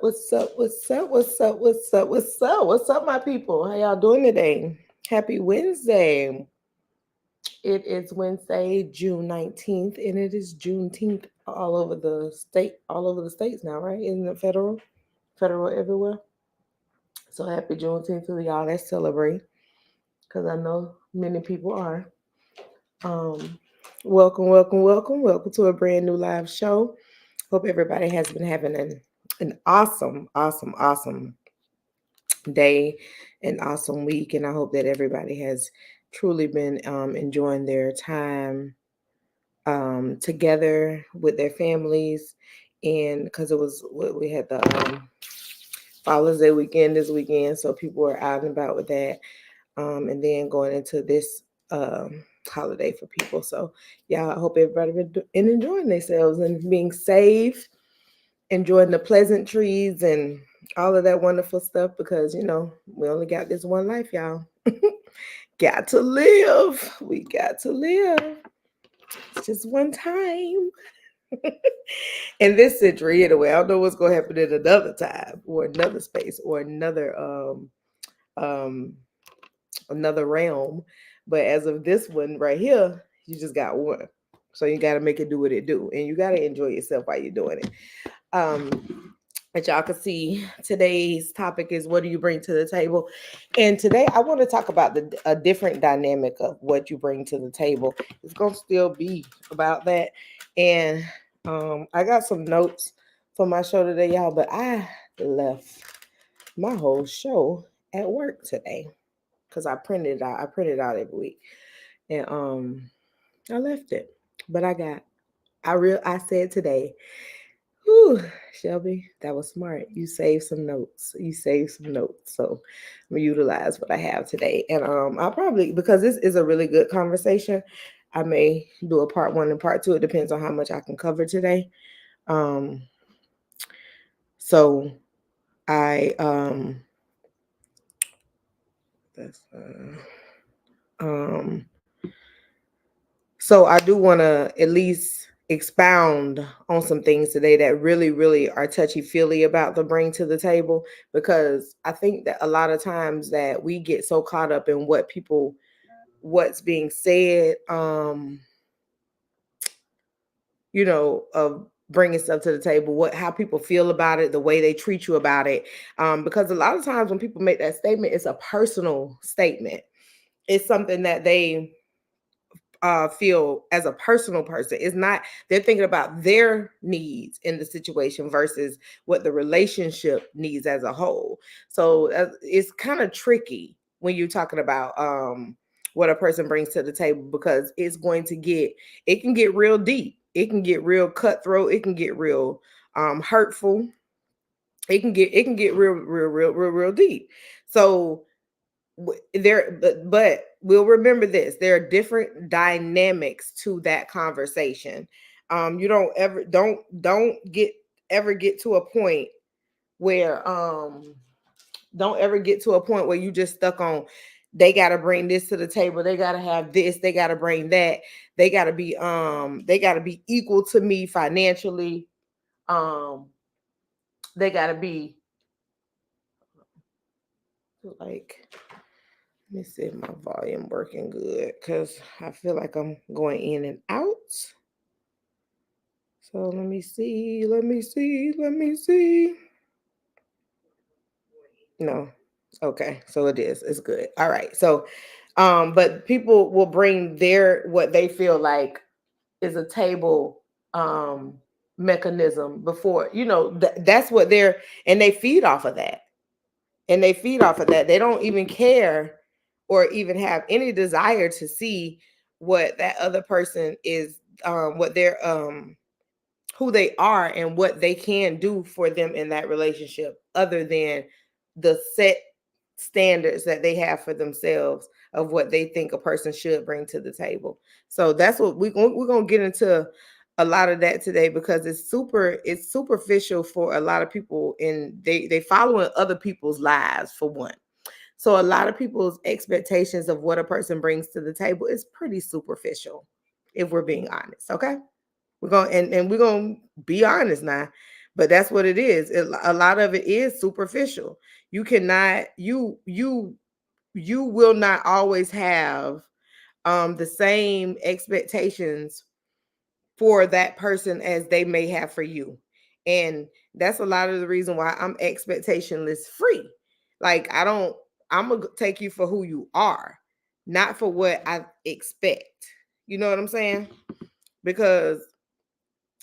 What's up? What's up? What's up? What's up? What's up? What's up, my people? How y'all doing today? Happy Wednesday. It is Wednesday, June 19th, and it is Juneteenth all over the state, all over the states now, right? Isn't it federal? Federal everywhere. So happy Juneteenth to y'all that celebrate, because I know many people are. Um, welcome to a brand new live show. Hope everybody has been having an awesome day, an awesome week, and I hope that everybody has truly been enjoying their time together with their families. And because we had the Father's Day weekend this weekend, so people were out and about with that, and then going into this holiday for people. So yeah, I hope everybody been enjoying themselves and being safe, enjoying the pleasantries and all of that wonderful stuff, because we only got this one life, y'all. Got to live. We got to live. It's just one time. And this century anyway. I don't know what's gonna happen in another time or another space or um another realm. But as of this one right here, you just got one. So you gotta make it do what it do. And you gotta enjoy yourself while you're doing it. As y'all can see, today's topic is, what do you bring to the table? And today I want to talk about a different dynamic of what you bring to the table. It's gonna still be about that. And I got some notes for my show today, y'all, but I left my whole show at work today because I printed it out. I print it out every week. And I left it. But I said today, whew, Shelby, that was smart. You saved some notes. You saved some notes. So I'm gonna utilize what I have today. And I'll probably, because this is a really good conversation, I may do a part one and part two. It depends on how much I can cover today. Um so I that's um So I do want to at least expound on some things today that really are touchy feely about the bring to the table, because I think that a lot of times that we get so caught up in what's being said, of bringing stuff to the table, how people feel about it, the way they treat you about it, because a lot of times when people make that statement, it's a personal statement. It's something that they feel as a personal person. It's not, they're thinking about their needs in the situation versus what the relationship needs as a whole. So it's kind of tricky when you're talking about what a person brings to the table, because it can get real deep. It can get real cutthroat. It can get real hurtful. It can get real deep. So but we'll remember this: there are different dynamics to that conversation. You don't ever get to a point where don't ever get to a point where you just stuck on, they got to bring this to the table, they got to have this, they got to bring that, they got to be equal to me financially, um they got to be like, let me see if my volume working good, because I feel like I'm going in and out. So let me see. No. Okay. So it is. It's good. All right. So but people will bring what they feel like is a table mechanism before, that's what and they feed off of that. They don't even care or even have any desire to see what that other person is, what they're who they are and what they can do for them in that relationship, other than the set standards that they have for themselves of what they think a person should bring to the table. So that's what we're going to get into a lot of that today, because it's superficial for a lot of people, and they following other people's lives, for one. So a lot of people's expectations of what a person brings to the table is pretty superficial, if we're being honest. Okay, we're going and we're going to be honest now. But that's what it is. A lot of it is superficial. You cannot, you will not always have the same expectations for that person as they may have for you. And that's a lot of the reason why I'm expectationless free. Like I'm gonna take you for who you are, not for what I expect. You know what I'm saying? Because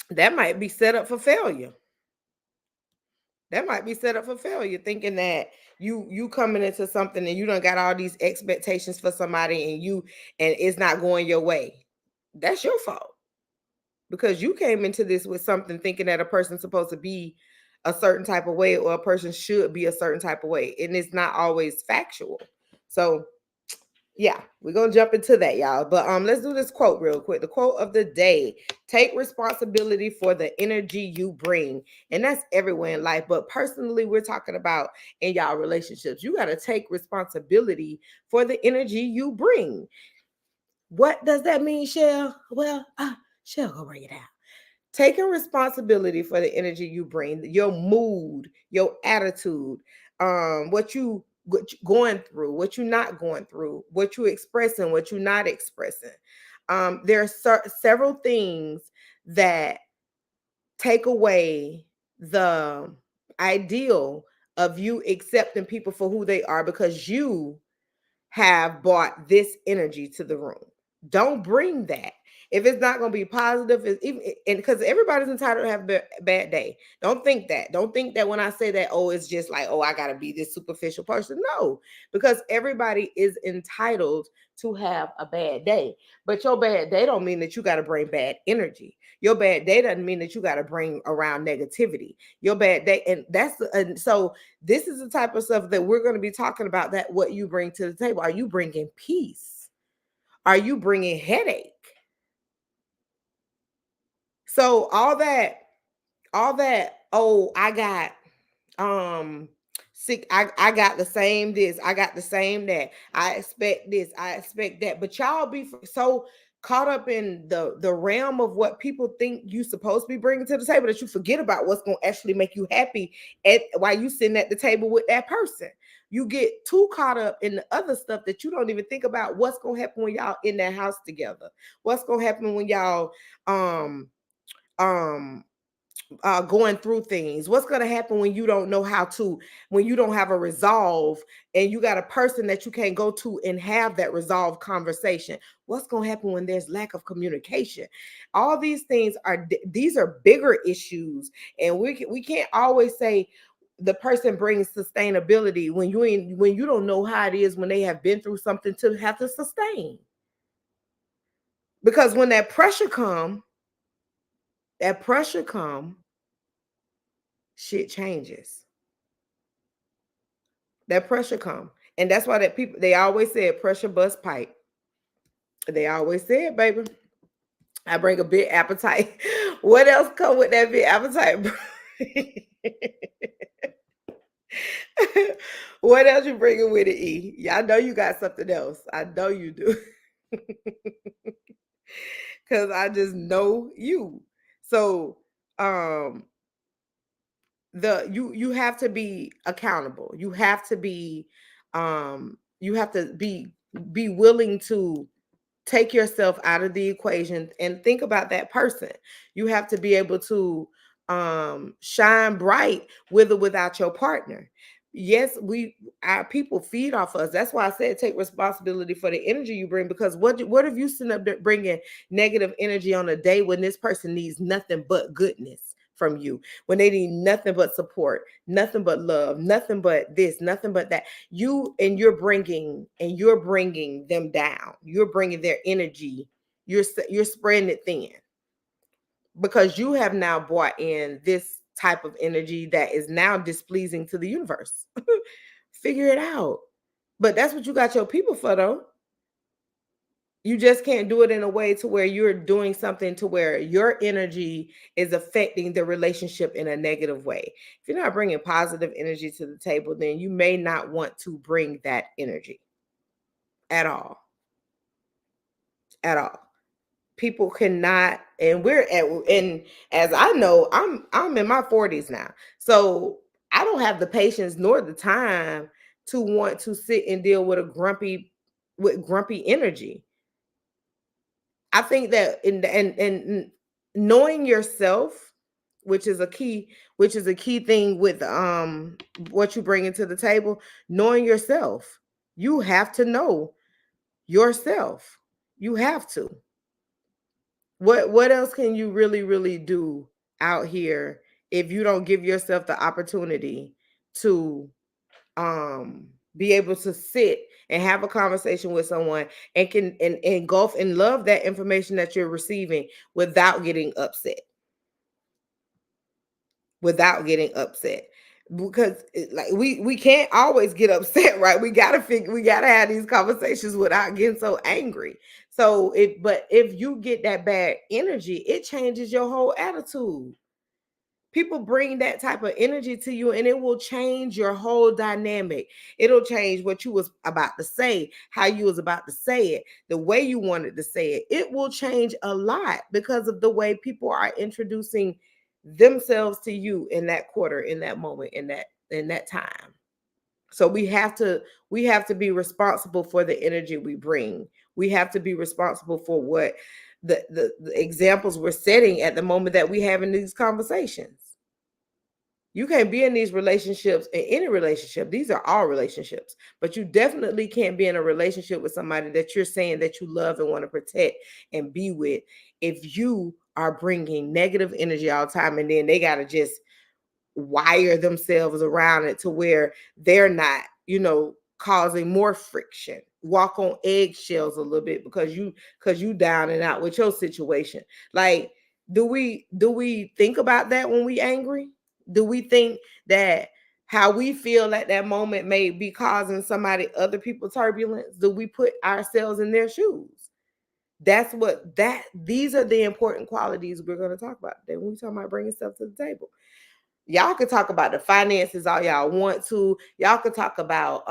that might be set up for failure. That might be set up for failure, thinking that you coming into something and you don't got all these expectations for somebody and it's not going your way. That's your fault, because you came into this with something thinking that a person's supposed to be a certain type of way or a person should be a certain type of way, and it's not always factual. So yeah, we're gonna jump into that, y'all. But let's do this quote real quick. The quote of the day: take responsibility for the energy you bring. And that's everywhere in life, but personally we're talking about in y'all relationships. You got to take responsibility for the energy you bring. What does that mean, Shell? Well, Shell, go bring it out. Taking responsibility for the energy you bring, your mood, your attitude, what you going through, what you're not going through, what you expressing, what you're not expressing. There are several things that take away the ideal of you accepting people for who they are, because you have brought this energy to the room. Don't bring that. If it's not going to be positive, it's even, and because everybody's entitled to have a bad day. Don't think that. Don't think that when I say that, oh, it's just like, oh, I got to be this superficial person. No, because everybody is entitled to have a bad day. But your bad day don't mean that you got to bring bad energy. Your bad day doesn't mean that you got to bring around negativity. Your bad day, and so this is the type of stuff that we're going to be talking about. That what you bring to the table. Are you bringing peace? Are you bringing headache? So all that, oh, I got sick, I got the same this, I got the same that, I expect this, I expect that. But y'all be so caught up in the realm of what people think you supposed to be bringing to the table, that you forget about what's going to actually make you happy while you sitting at the table with that person. You get too caught up in the other stuff that you don't even think about what's going to happen when y'all in that house together. What's going to happen when y'all um um going through things. What's going to happen when you don't know how to, when you don't have a resolve and you got a person that you can't go to and have that resolved conversation? What's going to happen when there's lack of communication? All these things are, these are bigger issues, and we can't always say the person brings sustainability when when you don't know how it is when they have been through something to have to sustain. Because when that pressure come, shit changes. That pressure come. And that's why that people, they always said pressure bust pipe. They always said, baby, I bring a big appetite. What else come with that big appetite? What else you bringing with it, E? Yeah, I know you got something else. I know you do. Cause I just know you. So um you have to be accountable. You have to be willing to take yourself out of the equation and think about that person. You have to be able to shine bright with or without your partner. Yes, our people feed off us. That's why I said take responsibility for the energy you bring. Because what if you sitting up there bringing negative energy on a day when this person needs nothing but goodness from you, when they need nothing but support, nothing but love, nothing but this, nothing but that? You're bringing them down. You're bringing their energy. You're spreading it thin, because you have now brought in this type of energy that is now displeasing to the universe. Figure it out. But that's what you got your people for, though. You just can't do it in a way to where you're doing something to where your energy is affecting the relationship in a negative way. If you're not bringing positive energy to the table, then you may not want to bring that energy at all. At all. people cannot, and we're at, and as I know, I'm in my 40s now, so I don't have the patience nor the time to want to sit and deal with grumpy energy. I think that in and knowing yourself, which is a key, thing with what you bring into the table. Knowing yourself, you have to know yourself. You have to. What else can you really do out here if you don't give yourself the opportunity to be able to sit and have a conversation with someone and can and engulf and love that information that you're receiving without getting upset, without getting upset because like we can't always get upset, right? We gotta have these conversations without getting so angry. So if you get that bad energy, it changes your whole attitude. People bring that type of energy to you and it will change your whole dynamic. It'll change what you was about to say, how you was about to say it, the way you wanted to say it. It will change a lot because of the way people are introducing themselves to you in that quarter, in that moment, in that time. So we have to be responsible for the energy we bring. We have to be responsible for what the examples we're setting at the moment that we have in these conversations. You can't be in these relationships, in any relationship. These are all relationships, but you definitely can't be in a relationship with somebody that you're saying that you love and want to protect and be with if you are bringing negative energy all the time, and then they got to just wire themselves around it to where they're not, causing more friction, walk on eggshells a little bit because you down and out with your situation. Like, do we think about that when we angry? Do we think that how we feel at that moment may be causing somebody, other people, turbulence? Do we put ourselves in their shoes? These are the important qualities we're going to talk about today when we talk about bringing stuff to the table. Y'all could talk about the finances all y'all want to. Y'all could talk about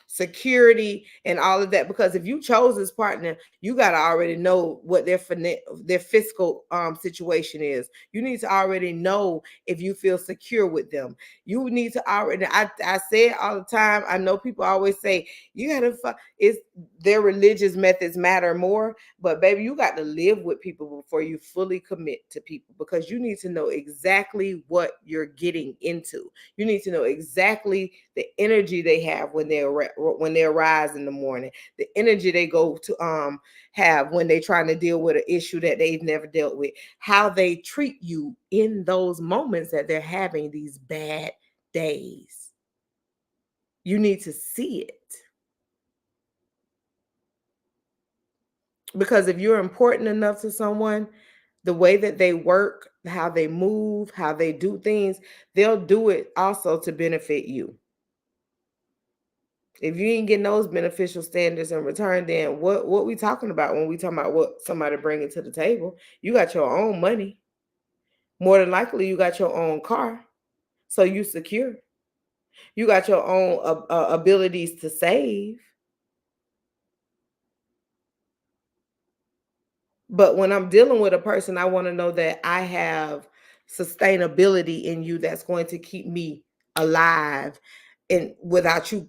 security and all of that, because if you chose this partner, you got to already know what their fiscal situation is. You need to already know if you feel secure with them. You need to already, I say it all the time. I know people always say you gotta it's their religious methods matter more, but baby, you got to live with people before you fully commit to people, because you need to know exactly what you're getting into. You need to know exactly the energy they have when they arise in the morning, the energy they go to have when they're trying to deal with an issue that they've never dealt with, how they treat you in those moments that they're having these bad days. You need to see it. Because if you're important enough to someone, the way that they work, how they move, how they do things, they'll do it also to benefit you. If you ain't getting those beneficial standards in return, then what we talking about when we talking about what somebody bringing to the table? You got your own money. More than likely, you got your own car, so you secure. You got your own abilities to save. But when I'm dealing with a person, I want to know that I have sustainability in you that's going to keep me alive, and without you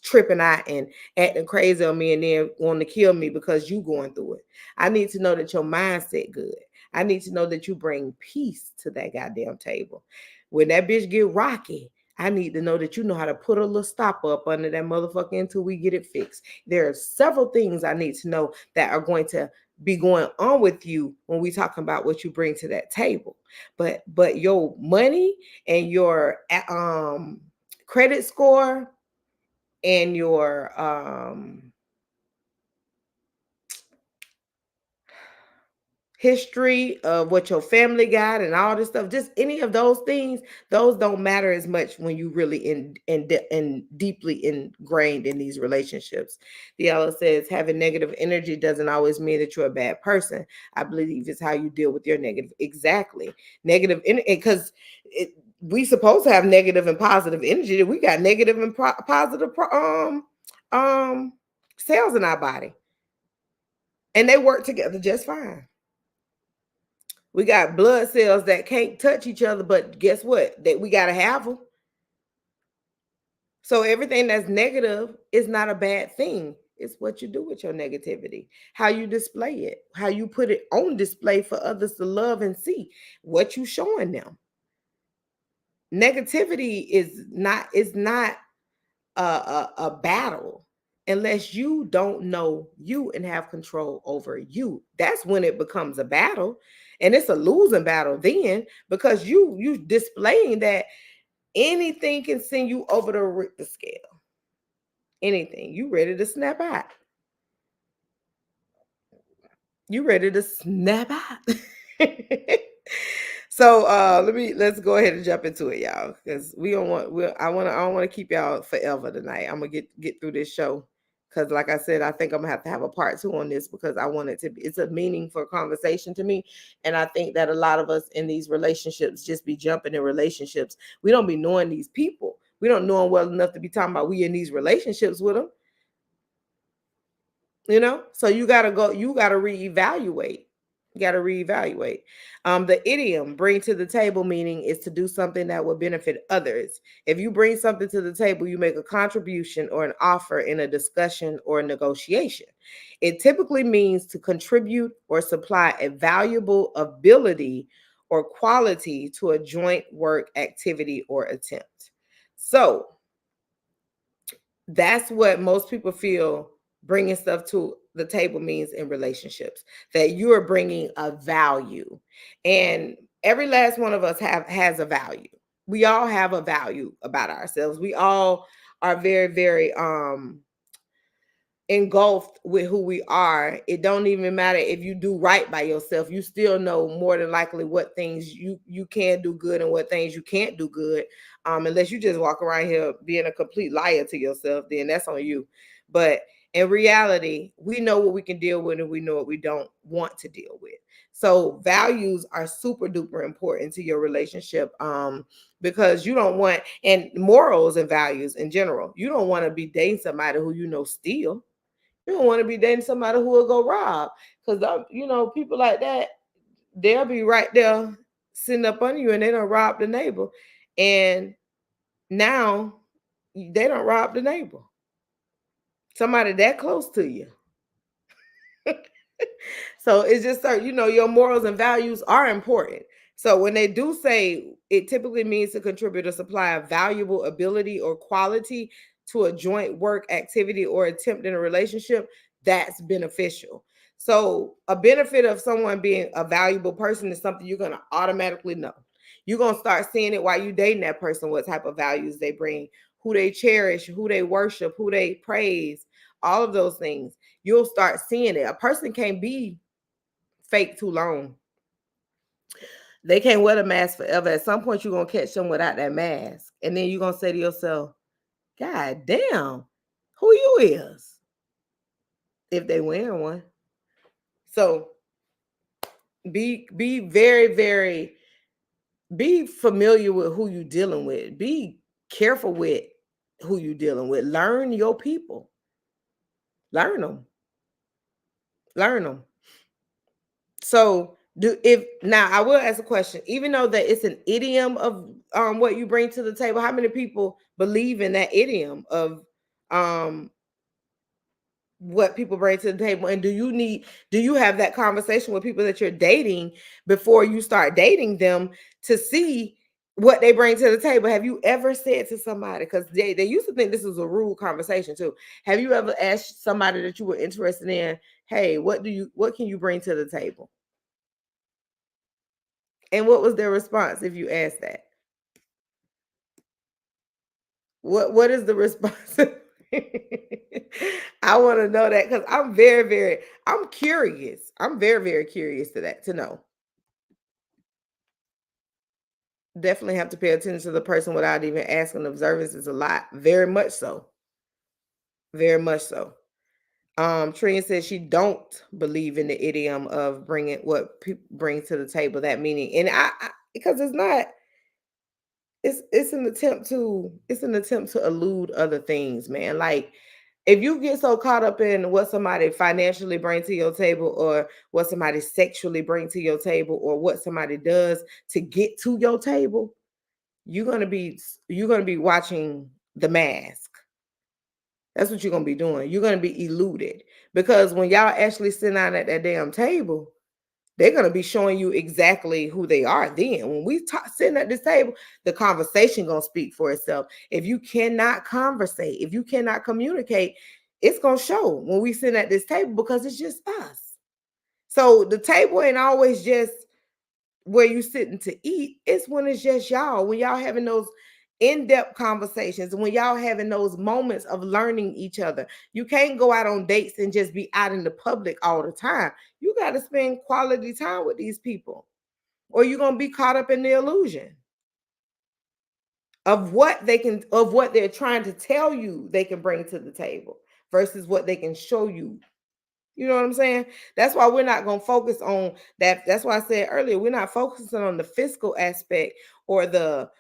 tripping out and acting crazy on me and then wanting to kill me because you going through it. I need to know that your mindset good. I need to know that you bring peace to that goddamn table. When that bitch get rocky, I need to know that you know how to put a little stopper up under that motherfucker until we get it fixed. There are several things I need to know that are going to be going on with you when we talking about what you bring to that table. But your money and your credit score and your history of what your family got and all this stuff, just any of those things, those don't matter as much when you really in deeply ingrained in these relationships. Diallo says having negative energy doesn't always mean that you're a bad person. I believe it's how you deal with your negative. Exactly. Negative energy, because we supposed to have negative and positive energy. We got negative and positive cells in our body. and they work together just fine. We got blood cells that can't touch each other, but guess what? That we got to have them. So everything that's negative is not a bad thing. It's what you do with your negativity, how you display it, how you put it on display for others to love and see, what you showing them. Negativity is not a battle unless you don't know you and have control over you. That's when it becomes a battle, and it's a losing battle then, because you displaying that anything can send you over the Richter scale. Anything. You ready to snap out. You ready to snap out. So let's go ahead and jump into it, y'all, because I don't want to keep y'all forever tonight. I'm gonna get through this show, because like I said, I think I'm gonna have to have a part two on this, because I want it to be, it's a meaningful conversation to me. And I think that a lot of us in these relationships just be jumping in relationships. We don't be knowing these people. We don't know them well enough to be talking about we in these relationships with them. So you gotta reevaluate. You gotta reevaluate. The idiom bring to the table meaning is to do something that will benefit others. If you bring something to the table, you make a contribution or an offer in a discussion or a negotiation. It typically means to contribute or supply a valuable ability or quality to a joint work activity or attempt. So that's what most people feel bringing stuff to the table means in relationships, that you are bringing a value. And every last one of us has a value. We all have a value about ourselves. We all are very, very engulfed with who we are. It don't even matter if you do right by yourself. You still know more than likely what things you can do good and what things you can't do good. Unless you just walk around here being a complete liar to yourself, then that's on you. But in reality, we know what we can deal with and we know what we don't want to deal with. So values are super duper important to your relationship, because you don't want, and morals and values in general, you don't want to be dating somebody who steal. You don't want to be dating somebody who will go rob, because people like that, they'll be right there sitting up under you, and they don't rob the neighbor, and now they don't rob the neighbor. Somebody that close to you. So it's just certain, your morals and values are important. So when they do say, it typically means to contribute or supply a valuable ability or quality to a joint work activity or attempt in a relationship, that's beneficial. So a benefit of someone being a valuable person is something you're going to automatically know. You're going to start seeing it while you dating that person, what type of values they bring, who they cherish, who they worship, who they praise, all of those things. You'll start seeing it. A person can't be fake too long. They can't wear the mask forever. At some point, you're gonna catch them without that mask, and then you're gonna say to yourself, "God damn, who you is?" If they wearing one. So be very, very, be familiar with who you dealing with. Be careful with who you dealing with. Learn your people. Learn them. Learn them. So if now I will ask a question, even though that it's an idiom of what you bring to the table, how many people believe in that idiom of um what people bring to the table? And do you have that conversation with people that you're dating before you start dating them to see what they bring to the table? Have you ever said to somebody, because they used to think this was a rude conversation too, have you ever asked somebody that you were interested in, hey, what can you bring to the table? And what was their response if you asked that? What is the response? I want to know that, because I'm very, very, I'm curious. I'm very, very curious to know. Definitely have to pay attention to the person without even asking. Observance is a lot. Very much so. Very much so. Trina says she don't believe in the idiom of bringing what people bring to the table, that meaning. And I because it's not, it's an attempt to elude other things, man. Like, If you get so caught up in what somebody financially brings to your table, or what somebody sexually brings to your table, or what somebody does to get to your table, you're gonna be watching The Mask. That's what you're gonna be doing. You're gonna be eluded, because when y'all actually sit down at that damn table, they're gonna be showing you exactly who they are. Then, when we talk sitting at this table, the conversation gonna speak for itself. If you cannot conversate, if you cannot communicate, it's gonna show when we sit at this table, because it's just us. So the table ain't always just where you sitting to eat. It's when it's just y'all, when y'all having those in-depth conversations, when y'all having those moments of learning each other. You can't go out on dates and just be out in the public all the time. You got to spend quality time with these people, or you're going to be caught up in the illusion of what they're trying to tell you they can bring to the table versus what they can show you. You know what I'm saying? That's why we're not going to focus on that. That's why I said earlier, we're not focusing on the physical aspect, or the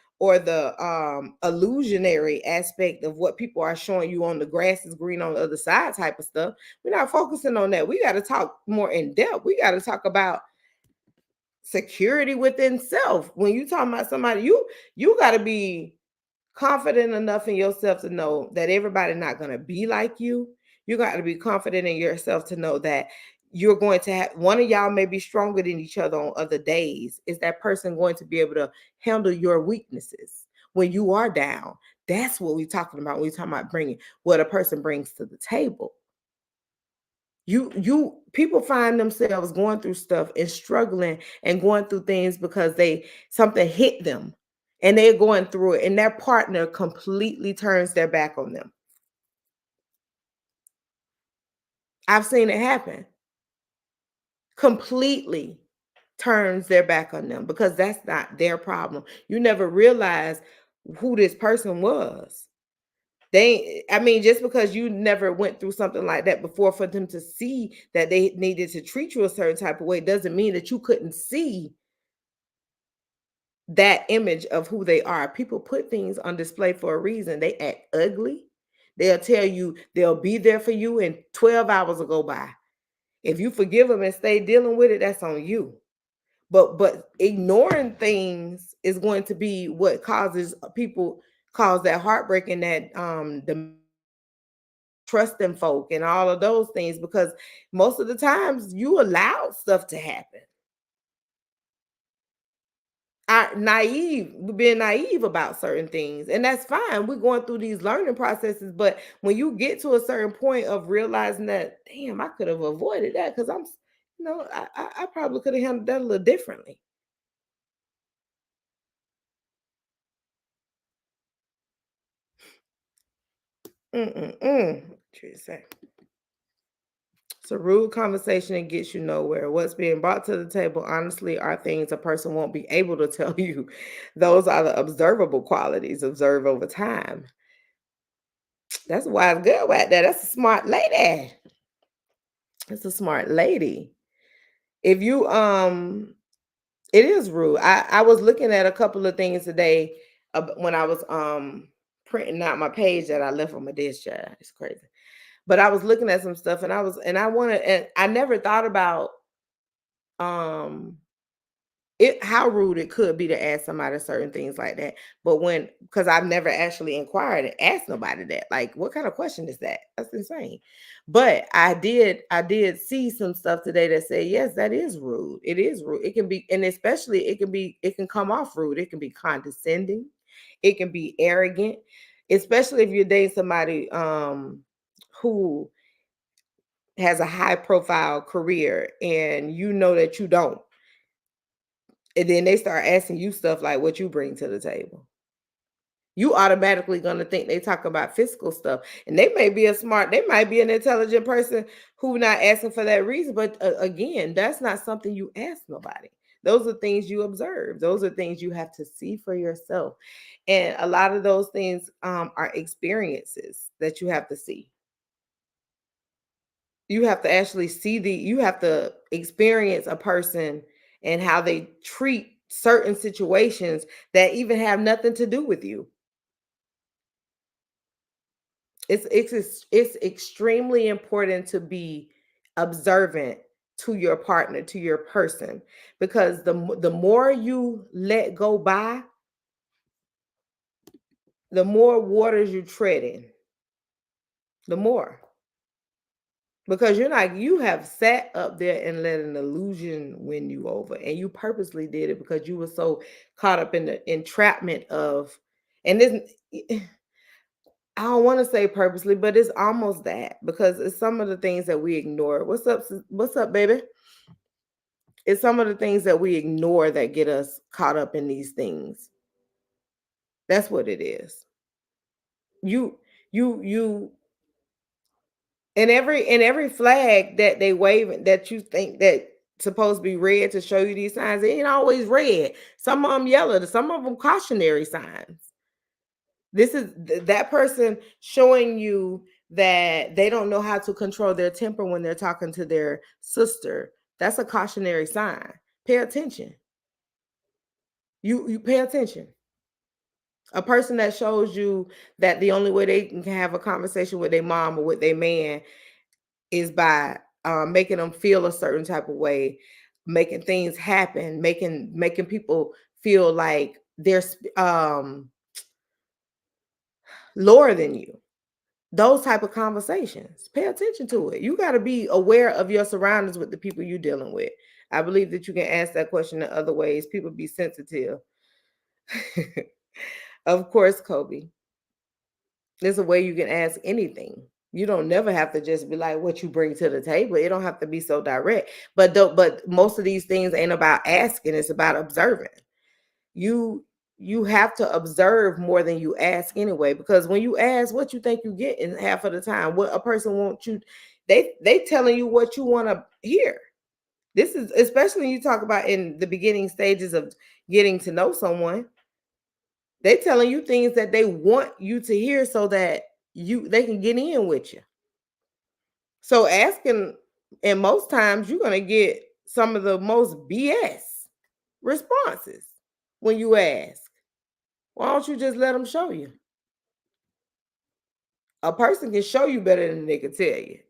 illusionary aspect of what people are showing you on the grass is green on the other side type of stuff. We're not focusing on that. We got to talk more in depth. We got to talk about security within self. When you talking about somebody, you got to be confident enough in yourself to know that everybody not going to be like you. You got to be confident in yourself to know that you're going to have, one of y'all may be stronger than each other on other days. Is that person going to be able to handle your weaknesses when you are down? That's what we're talking about when we're talking about bringing what a person brings to the table. You people find themselves going through stuff and struggling and going through things because something hit them, and they're going through it, and their partner completely turns their back on them. I've seen it happen. Completely turns their back on them because that's not their problem. You never realize who this person was. I mean, just because you never went through something like that before, for them to see that they needed to treat you a certain type of way doesn't mean that you couldn't see that image of who they are. People put things on display for a reason. They act ugly. They'll tell you they'll be there for you, and 12 hours will go by. If you forgive them and stay dealing with it, that's on you. But ignoring things is going to be what causes people cause that heartbreak and that the trusting folk and all of those things, because most of the times you allow stuff to happen. We're being naive about certain things, and that's fine. We're going through these learning processes, but when you get to a certain point of realizing that, damn, I could have avoided that because I probably could have handled that a little differently. What you say? It's a rude conversation and gets you nowhere. What's being brought to the table, honestly, are things a person won't be able to tell you. Those are the observable qualities observed over time. That's a wise girl right there. That's a smart lady. That's a smart lady. If you it is rude. I was looking at a couple of things today when I was printing out my page that I left on my desk. Child. It's crazy. But I was looking at some stuff, and I never thought about um how rude it could be to ask somebody certain things like that. But because I've never actually inquired and asked nobody that, like, what kind of question is that? That's insane. But I did see some stuff today that said, yes, that is rude. It is rude. It can be, and especially it can come off rude. It can be condescending. It can be arrogant, especially if you're dating somebody who has a high profile career and you know that you don't. And then they start asking you stuff like what you bring to the table. You automatically gonna think they talk about physical stuff, and they might be an intelligent person who not asking for that reason. But again, that's not something you ask nobody. Those are things you observe. Those are things you have to see for yourself, and a lot of those things are experiences that you have to see. You have to actually you have to experience a person and how they treat certain situations that even have nothing to do with you. It's extremely important to be observant to your partner, to your person, because the more you let go by, the more waters you tread in, the more. Because you have sat up there and let an illusion win you over, and you purposely did it because you were so caught up in the entrapment of, and this, I don't want to say purposely, but it's almost that, because it's some of the things that we ignore. What's up, baby? It's some of the things that we ignore that get us caught up in these things. That's what it is. You and every flag that they wave that you think that supposed to be red to show you these signs, it ain't always red. Some of them yellow, some of them cautionary signs. This is that person showing you that they don't know how to control their temper when they're talking to their sister. That's a cautionary sign. Pay attention. You pay attention. A person that shows you that the only way they can have a conversation with their mom or with their man is by making them feel a certain type of way, making things happen, making people feel like they're lower than you. Those type of conversations. Pay attention to it. You got to be aware of your surroundings with the people you're dealing with. I believe that you can ask that question in other ways. People be sensitive. Of course, Kobe. There's a way you can ask anything. You don't never have to just be like what you bring to the table. It don't have to be so direct. But most of these things ain't about asking. It's about observing. You you have to observe more than you ask anyway. Because when you ask, what you think you get in half of the time, what a person wants you, they telling you what you want to hear. This is especially when you talk about in the beginning stages of getting to know someone. They telling you things that they want you to hear so that they can get in with you. So asking, and most times you're gonna get some of the most BS responses when you ask. Why don't you just let them show you? A person can show you better than they can tell you.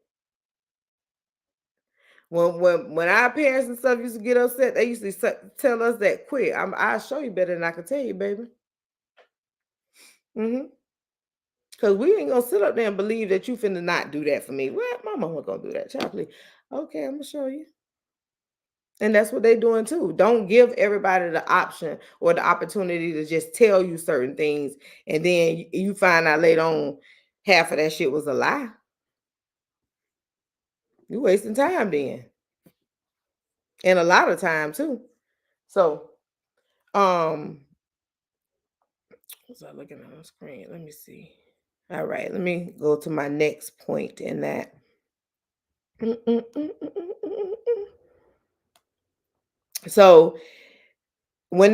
When our parents and stuff used to get upset, they used to tell us that quick. I'll show you better than I can tell you, baby. Because we ain't gonna sit up there and believe that you finna not do that for me. What? My mama gonna do that, child, please. Okay, I'm gonna show you. And that's what they're doing too. Don't give everybody the option or the opportunity to just tell you certain things, and then you find out later on half of that shit was a lie. You wasting time then, and a lot of time too. So, what's I looking at on the screen? Let me see. All right, let me go to my next point in that. So when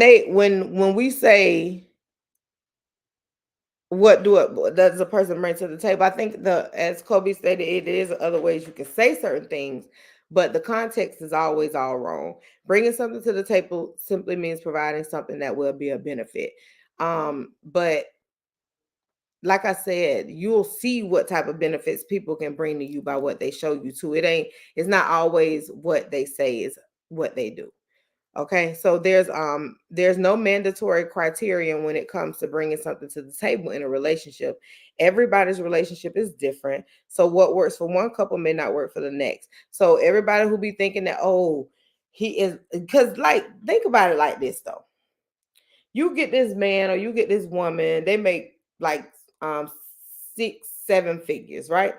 we say what does a person bring to the table, I think the as Kobe stated, it is other ways you can say certain things, but the context is always all wrong. Bringing something to the table simply means providing something that will be a benefit. But like I said, you'll see what type of benefits people can bring to you by what they show you too. It's not always what they say is what they do. Okay, so there's no mandatory criterion when it comes to bringing something to the table in a relationship. Everybody's relationship is different. So what works for one couple may not work for the next. So everybody who be thinking that, oh, he is, because like think about it like this though. You get this man or you get this woman, they make like 6, 7 figures, right?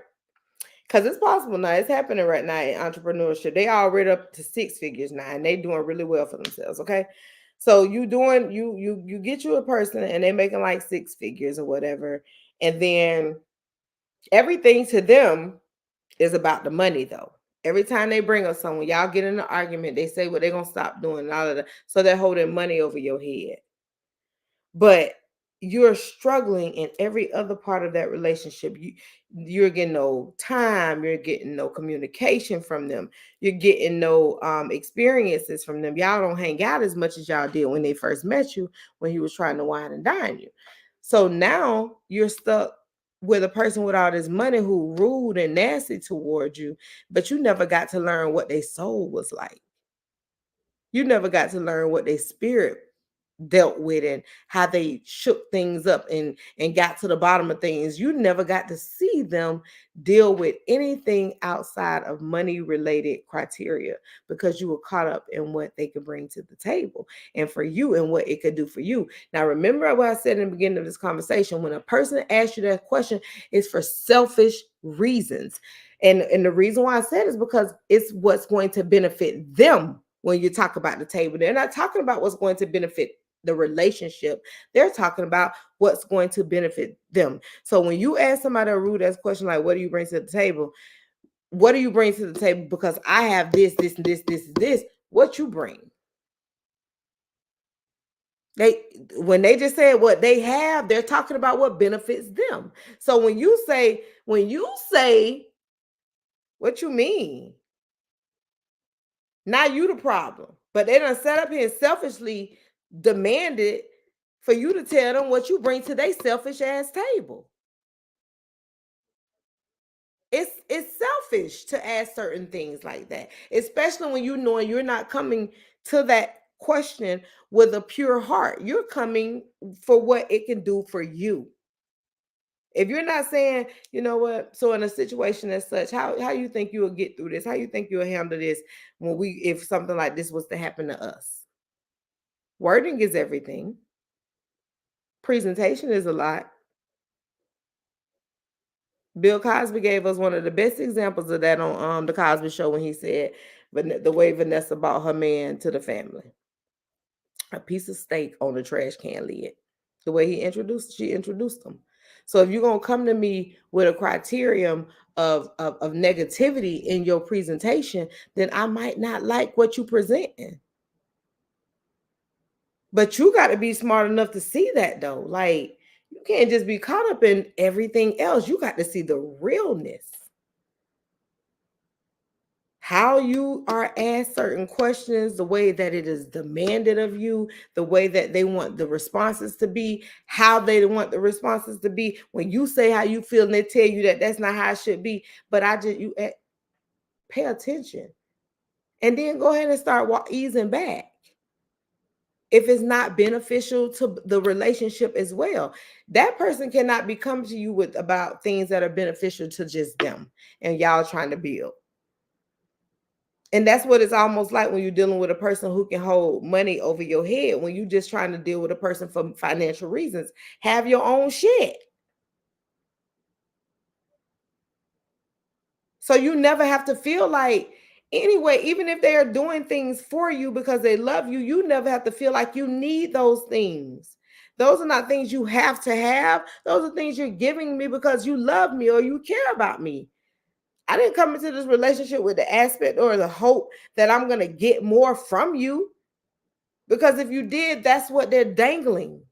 Because it's possible now. It's happening right now in entrepreneurship. They already up to 6 figures now, and they doing really well for themselves. Okay, so you get you a person, and they making like 6 figures or whatever, and then everything to them is about the money though. Every time they bring up someone, y'all get in an argument, they say what they're gonna stop doing and all of that. So they're holding money over your head. But you're struggling in every other part of that relationship. You're getting no time, you're getting no communication from them, you're getting no experiences from them. Y'all don't hang out as much as y'all did when they first met you, when he was trying to wine and dine you. So now you're stuck with a person with all this money who rude and nasty towards you, but you never got to learn what their soul was like. You never got to learn what their spirit dealt with and how they shook things up and got to the bottom of things. You never got to see them deal with anything outside of money related criteria because you were caught up in what they could bring to the table and for you and what it could do for you. Now remember what I said in the beginning of this conversation: when a person asks you that question, it's for selfish reasons. And the reason why I said is because it's what's going to benefit them. When you talk about the table, they're not talking about what's going to benefit the relationship. They're talking about what's going to benefit them. So when you ask somebody a rude ass question like, what do you bring to the table? What do you bring to the table? Because I have this, this, and this. What you bring? They when they just said what they have, they're talking about what benefits them. So when you say, what you mean? Now you the problem. But they done set up here and selfishly demanded for you to tell them what you bring to their selfish ass table. It's selfish to ask certain things like that, especially when you know you're not coming to that question with a pure heart. You're coming for what it can do for you. If you're not saying, you know what, so in a situation as such, how you think you will get through this? How you think you'll handle this when if something like this was to happen to us? Wording is everything. Presentation is a lot. Bill Cosby gave us one of the best examples of that on the Cosby Show when he said, the way Vanessa brought her man to the family, a piece of steak on a trash can lid. The way she introduced them. So if you're gonna come to me with a criterion of negativity in your presentation, then I might not like what you presenting. But you got to be smart enough to see that though. Like, you can't just be caught up in everything else. You got to see the realness. How you are asked certain questions, the way that it is demanded of you, the way that they want the responses to be, how they want the responses to be. When you say how you feel and they tell you that that's not how it should be, but pay attention and then go ahead and start easing back. If it's not beneficial to the relationship as well, that person cannot be coming to you with about things that are beneficial to just them and y'all trying to build. And that's what it's almost like when you're dealing with a person who can hold money over your head. When you're just trying to deal with a person for financial reasons, have your own shit. So you never have to feel like, anyway, even if they are doing things for you because they love you, you never have to feel like you need those things. Those are not things you have to have. Those are things you're giving me because you love me or you care about me. I didn't come into this relationship with the aspect or the hope that I'm going to get more from you. Because if you did, that's what they're dangling.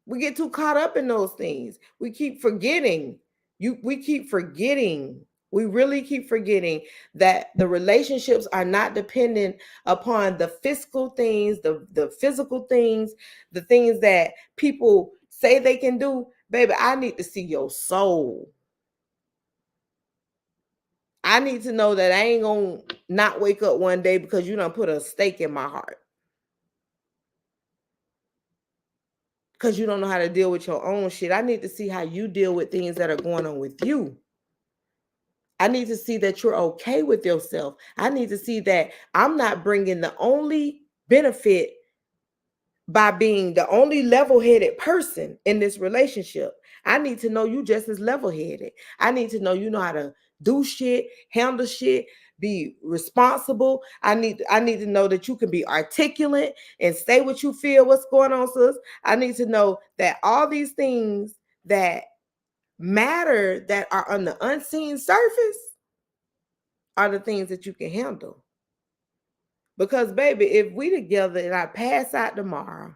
We get too caught up in those things. We keep forgetting. We keep forgetting. We really keep forgetting that the relationships are not dependent upon the physical things, the physical things, the things that people say they can do. Baby, I need to see your soul. I need to know that I ain't gonna not wake up one day because you done put a stake in my heart. Because you don't know how to deal with your own shit. I need to see how you deal with things that are going on with you. I need to see that you're okay with yourself. I need to see that I'm not bringing the only benefit by being the only level-headed person in this relationship. I need to know you just as level-headed. I need to know you know how to do shit, handle shit, be responsible. I need to know that you can be articulate and say what you feel, what's going on, sis. I need to know that all these things that matter that are on the unseen surface are the things that you can handle. Because baby, if we together and I pass out tomorrow,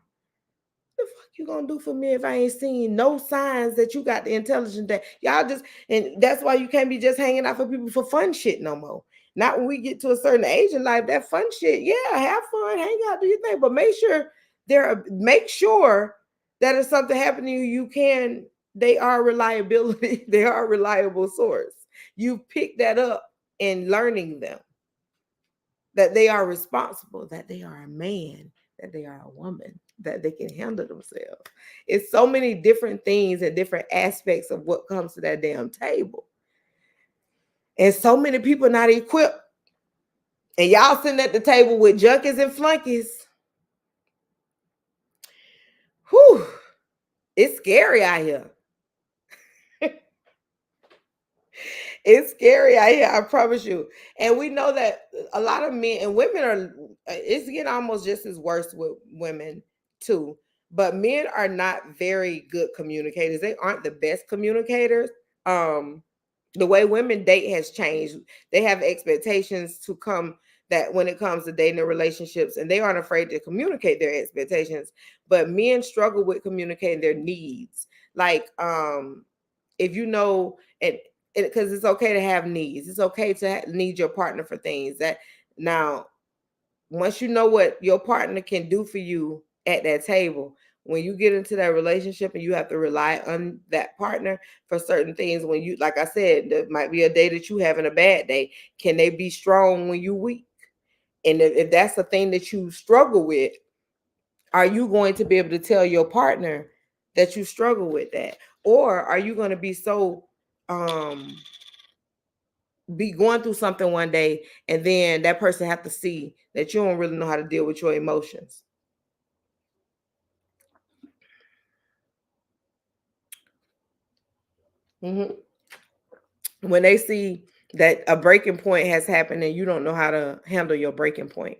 the fuck you gonna do for me if I ain't seen no signs that you got the intelligence that y'all just, and that's why you can't be just hanging out for people for fun shit no more. Not when we get to a certain age in life, that fun shit, yeah, have fun, hang out, do your thing, but make sure that if something happened to you, you can they are reliability. They are a reliable source. You pick that up in learning them, that they are responsible, that they are a man, that they are a woman, that they can handle themselves. It's so many different things and different aspects of what comes to that damn table. And so many people not equipped. And y'all sitting at the table with junkies and flunkies. Whew, it's scary out here. It's scary out here, I promise you. And we know that a lot of men and women are, it's getting almost just as worse with women too. But men are not very good communicators. They aren't the best communicators. Um, the way women date has changed. They have expectations to come, that when it comes to dating and relationships, and they aren't afraid to communicate their expectations. But men struggle with communicating their needs. Like, if you know, and because it's okay to have needs. It's okay to need your partner for things. That now, once you know what your partner can do for you at that table, when you get into that relationship and you have to rely on that partner for certain things, when you, like I said, there might be a day that you having a bad day. Can they be strong when you weak? And if that's the thing that you struggle with, are you going to be able to tell your partner that you struggle with that? Or are you going to be so um be going through something one day and then that person have to see that you don't really know how to deal with your emotions? Mhm. When they see that a breaking point has happened and you don't know how to handle your breaking point.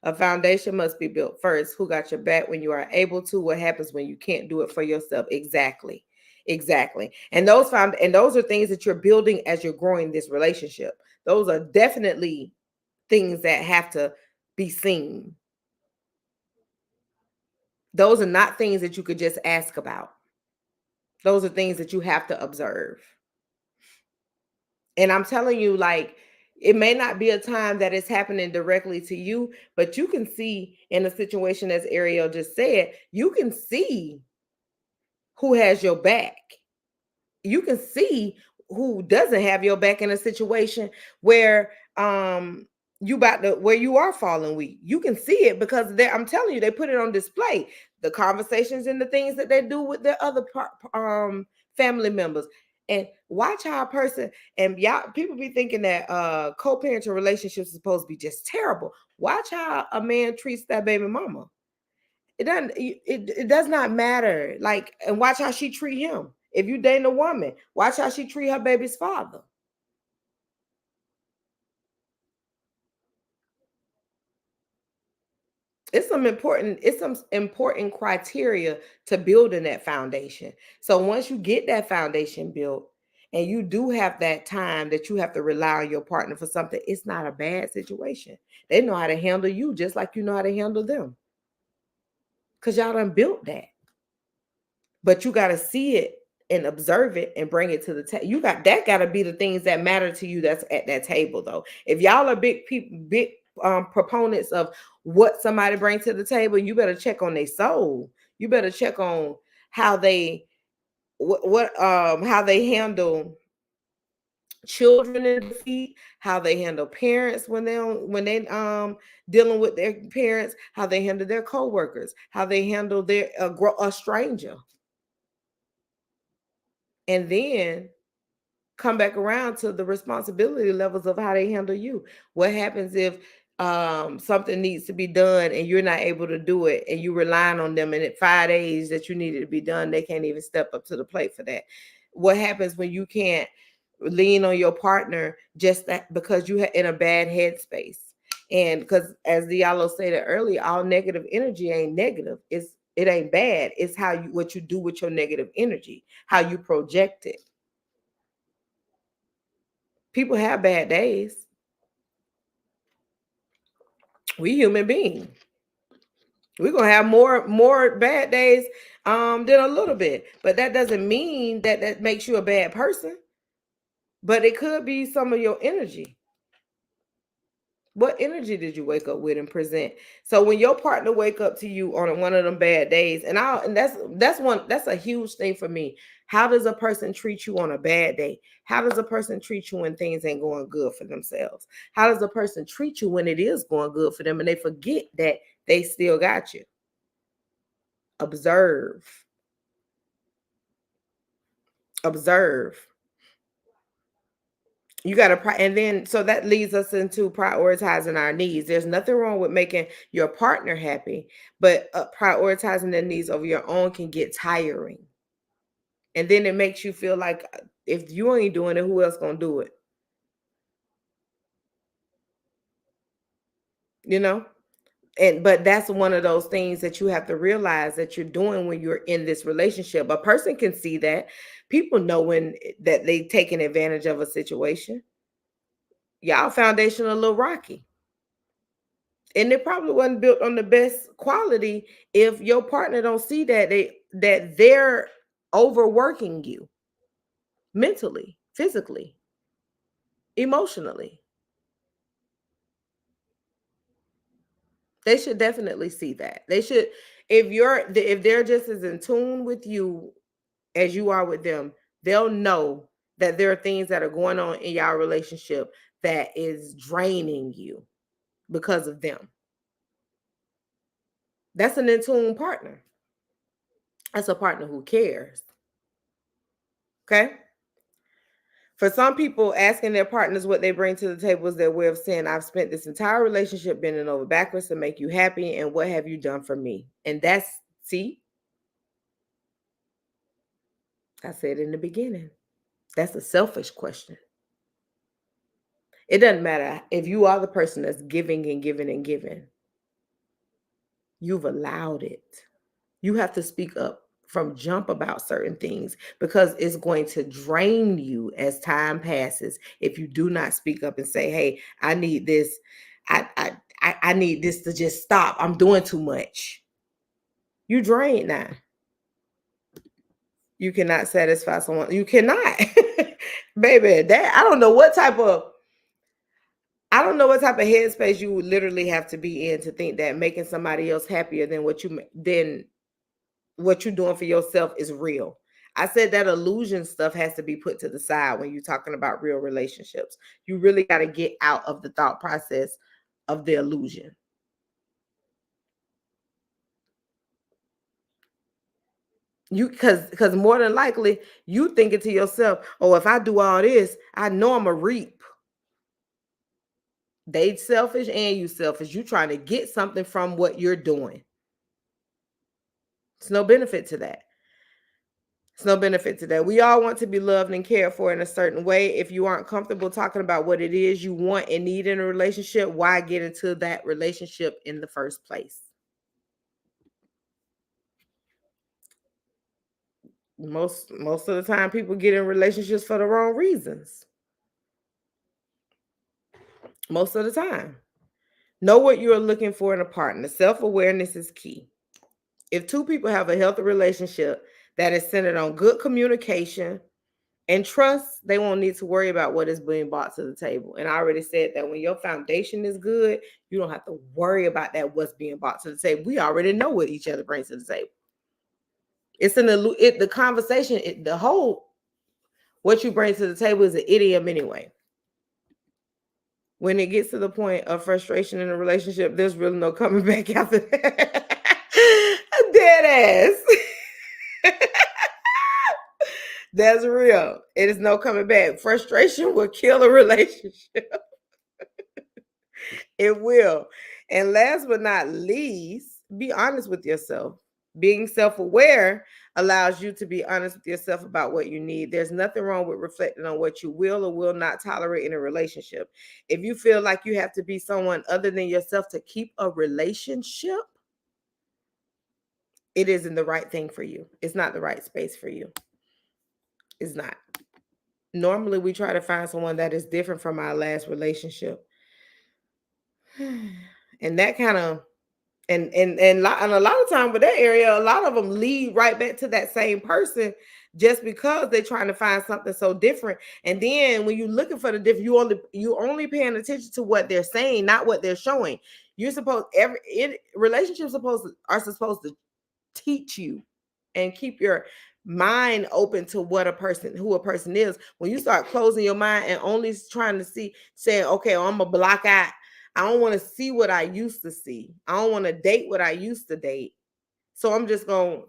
A foundation must be built first. Who got your back when you are able to? What happens when you can't do it for yourself? Exactly. Exactly. And those are things that you're building as you're growing this relationship. Those are definitely things that have to be seen. Those are not things that you could just ask about. Those are things that you have to observe. And I'm telling you, like, it may not be a time that it's happening directly to you, but you can see in a situation, as Ariel just said, you can see who has your back. You can see who doesn't have your back in a situation where you about to, where you are falling weak. You can see it because they, I'm telling you, they put it on display. The conversations and the things that they do with their other family members. And watch how a person, and y'all people be thinking that co-parenting relationships is supposed to be just terrible. Watch how a man treats that baby mama. It does not matter. Like, and watch how she treat him. If you dating a woman, watch how she treat her baby's father. It's some important criteria to building that foundation. So once you get that foundation built and you do have that time that you have to rely on your partner for something, it's not a bad situation. They know how to handle you just like you know how to handle them. Because y'all done built that. But you got to see it and observe it and bring it to the table. You got that got to be the things that matter to you that's at that table though. If y'all are big people, big proponents of what somebody brings to the table, you better check on their soul. You better check on how they how they handle children in defeat, how they handle parents when they dealing with their parents, how they handle their coworkers, how they handle their a stranger. And then come back around to the responsibility levels of how they handle you. What happens if something needs to be done and you're not able to do it and you relying on them, and at 5 days that you needed to be done, they can't even step up to the plate for that? What happens when you can't lean on your partner just that because you in a bad headspace? And because as Diallo stated earlier, all negative energy ain't negative. It ain't bad. It's how you, what you do with your negative energy, how you project it. People have bad days. We human beings. We're gonna have more bad days than a little bit. But that doesn't mean that that makes you a bad person. But it could be some of your energy. What energy did you wake up with and present? So when your partner wake up to you on one of them bad days, and that's a huge thing for me. How does a person treat you on a bad day? How does a person treat you when things ain't going good for themselves? How does a person treat you when it is going good for them and they forget that they still got you? Observe. Observe. You got to, and then so that leads us into prioritizing our needs. There's nothing wrong with making your partner happy, but prioritizing their needs over your own can get tiring. And then it makes you feel like if you ain't doing it, who else gonna do it? You know? And but that's one of those things that you have to realize that you're doing when you're in this relationship. A person can see that. People know when that they taking advantage of a situation. Y'all foundation a little rocky. And it probably wasn't built on the best quality if your partner don't see that they're overworking you mentally, physically, emotionally. They should definitely see that. They should, if they're just as in tune with you as you are with them, they'll know that there are things that are going on in y'all relationship that is draining you because of them. That's an in tune partner. That's a partner who cares. Okay. For some people, asking their partners what they bring to the table is their way of saying, I've spent this entire relationship bending over backwards to make you happy. And what have you done for me? And that's, see, I said in the beginning, that's a selfish question. It doesn't matter if you are the person that's giving and giving and giving, you've allowed it. You have to speak up from jump about certain things because it's going to drain you as time passes if you do not speak up and say, hey, I need this. I need this to just stop. I'm doing too much. You drain now. You cannot satisfy someone. You cannot. Baby, that I don't know what type of headspace you would literally have to be in to think that making somebody else happier than what you're doing for yourself is real. I said that illusion stuff has to be put to the side when you're talking about real relationships. You really got to get out of the thought process of the illusion. You because more than likely you thinking to yourself, oh, if I do all this, I know I'm a reap. They selfish and you selfish. You trying to get something from what you're doing. It's no benefit to that. It's no benefit to that. We all want to be loved and cared for in a certain way. If you aren't comfortable talking about what it is you want and need in a relationship, why get into that relationship in the first place? Most of the time people get in relationships for the wrong reasons. Most of the time. Know what you're looking for in a partner. Self-awareness is key. If two people have a healthy relationship that is centered on good communication, and trust, they won't need to worry about what is being brought to the table. And I already said that when your foundation is good, you don't have to worry about that what's being brought to the table. We already know what each other brings to the table. It's the conversation, the whole what you bring to the table is an idiom anyway. When it gets to the point of frustration in a relationship, there's really no coming back after that. Dead ass. That's real. It is no coming back. Frustration will kill a relationship. It will. And last but not least, be honest with yourself. Being self aware allows you to be honest with yourself about what you need. There's nothing wrong with reflecting on what you will or will not tolerate in a relationship. If you feel like you have to be someone other than yourself to keep a relationship, it isn't the right thing for you. It's not the right space for you. It's not. Normally, we try to find someone that is different from our last relationship. And that kind of And a lot of time with that area, a lot of them lead right back to that same person just because they're trying to find something so different. And then when you're looking for the different, you only paying attention to what they're saying, not what they're showing. You're supposed relationships are supposed to teach you and keep your mind open to who a person is. When you start closing your mind and only trying to see, saying, okay, I'm gonna block out, I don't want to see what I used to see, I don't want to date what I used to date, so I'm just gonna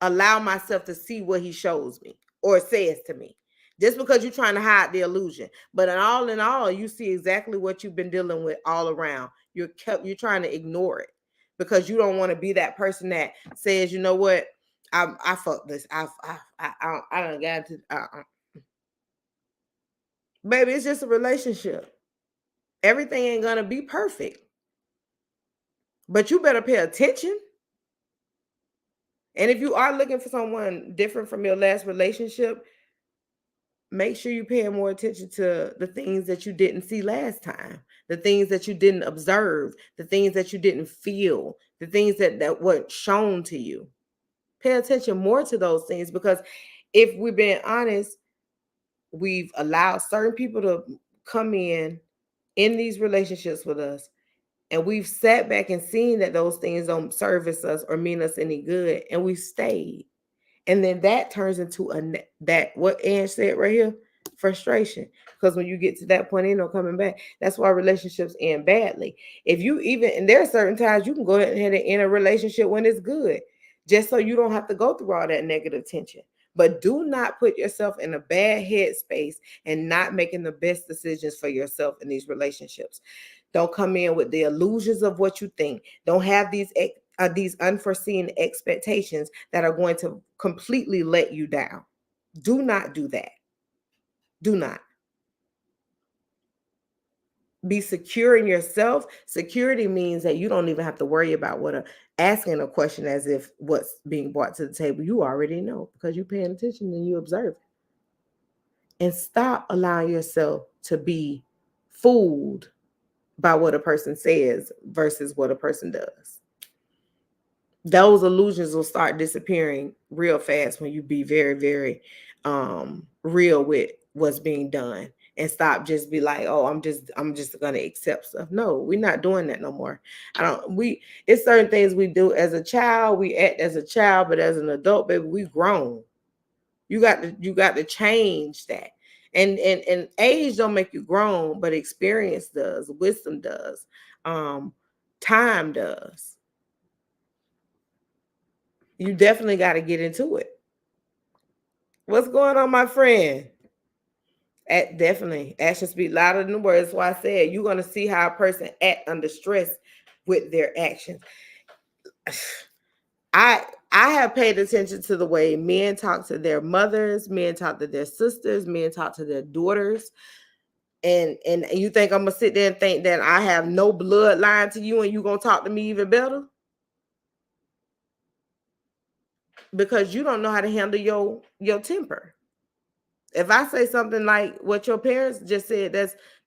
allow myself to see what he shows me or says to me, just because you're trying to hide the illusion. But in all, you see exactly what you've been dealing with all around. You're trying to ignore it because you don't want to be that person that says, you know what, I fucked this, I don't got to baby, it's just a relationship. Everything ain't gonna be perfect, but you better pay attention. And if you are looking for someone different from your last relationship, make sure you're paying more attention to the things that you didn't see last time, the things that you didn't observe, the things that you didn't feel, the things that weren't shown to you. Pay attention more to those things, because if we're being honest, we've allowed certain people to come in these relationships with us, and we've sat back and seen that those things don't service us or mean us any good, and we stayed. And then that turns into that what Ann said right here, frustration. Because when you get to that point, ain't no coming back. That's why relationships end badly. If you even, and there are certain times you can go ahead and end a relationship when it's good, just so you don't have to go through all that negative tension. But do not put yourself in a bad headspace and not making the best decisions for yourself in these relationships. Don't come in with the illusions of what you think. Don't have these unforeseen expectations that are going to completely let you down. Do not do that. Do not. Be secure in yourself. Security means that you don't even have to worry about asking a question as if what's being brought to the table. You already know because you're paying attention and you observe. And stop allowing yourself to be fooled by what a person says versus what a person does. Those illusions will start disappearing real fast when you be very, very real with what's being done, and stop just be like, oh, I'm just gonna accept stuff. No, we're not doing that no more. It's certain things we do as a child, we act as a child, but as an adult, baby, we grown. You got to change that. And age don't make you grown, but experience does, wisdom does, time does. You definitely got to get into it. What's going on, my friend? Definitely, actions speak louder than words. That's why I said you're going to see how a person act under stress with their actions. I have paid attention to the way men talk to their mothers, men talk to their sisters, men talk to their daughters. And you think I'm gonna sit there and think that I have no bloodline to you and you gonna talk to me even better? Because you don't know how to handle your temper. If I say something like what your parents just said,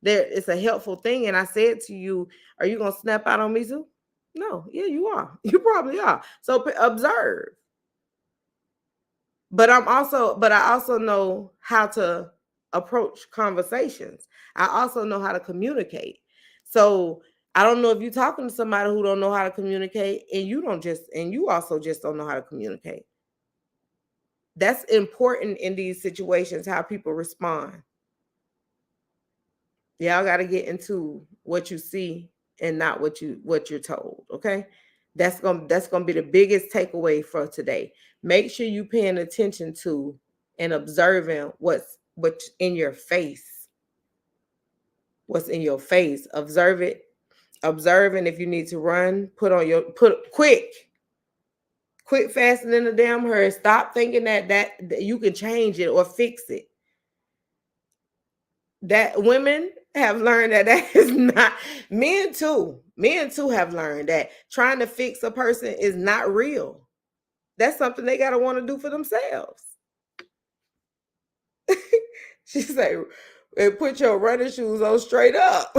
it's a helpful thing, and I said to you, are you gonna snap out on me too? No, yeah, you are. You probably are. So observe. But I also know how to approach conversations. I also know how to communicate. So I don't know if you're talking to somebody who don't know how to communicate, and you also just don't know how to communicate. That's important in these situations, how people respond. Y'all got to get into what you see and not what you're told. Okay, that's gonna be the biggest takeaway for today. Make sure you paying attention to and observing what's in your face. What's in your face? Observe it. Observing if you need to run, put quit fasting in the damn hurry. Stop thinking that you can change it or fix it. That women have learned that is not, men too have learned that trying to fix a person is not real. That's something they got to want to do for themselves. She said, put your running shoes on straight up.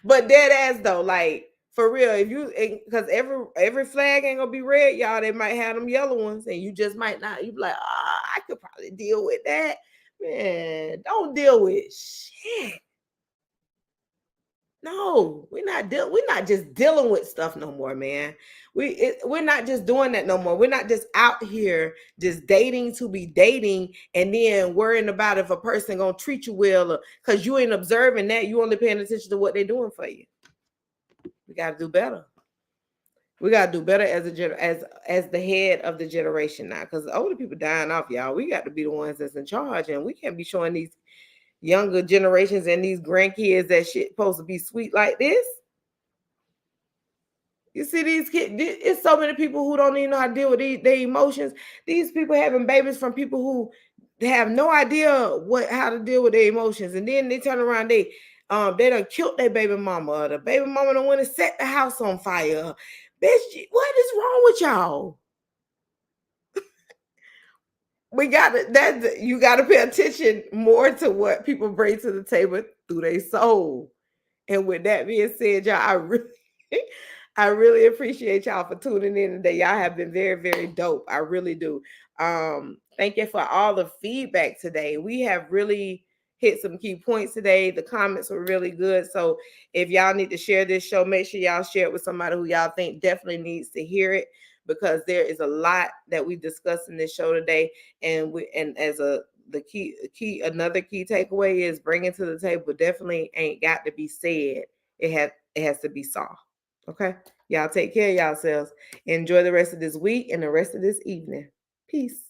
But dead ass though, like For real, if you, because every flag ain't gonna be red, y'all. They might have them yellow ones, and you just might not. You be like, I could probably deal with that. Man, don't deal with shit. No, we're not just dealing with stuff no more, man. We're not just doing that no more. We're not just out here just dating to be dating and then worrying about if a person gonna treat you well, because you ain't observing that. You only paying attention to what they're doing for you. We gotta do better. We gotta do better as the head of the generation now, because the older people dying off, y'all. We got to be the ones that's in charge, and we can't be showing these younger generations and these grandkids that shit supposed to be sweet like this. You see these kids, it's so many people who don't even know how to deal with their emotions. These people having babies from people who have no idea how to deal with their emotions, and then they turn around, they done killed their baby mama, or the baby mama done went and set the house on fire. Bitch, what is wrong with y'all? You gotta pay attention more to what people bring to the table through their soul. And with that being said, y'all, I really appreciate y'all for tuning in today. Y'all have been very, very dope. I really do. Thank you for all the feedback today. We have really hit some key points today. The comments were really good. So if y'all need to share this show, make sure y'all share it with somebody who y'all think definitely needs to hear it, because there is a lot that we discussed in this show today. And as the key another key takeaway is bringing to the table definitely ain't got to be said. It has to be saw. Okay, y'all take care of yourselves. Enjoy the rest of this week and the rest of this evening. Peace.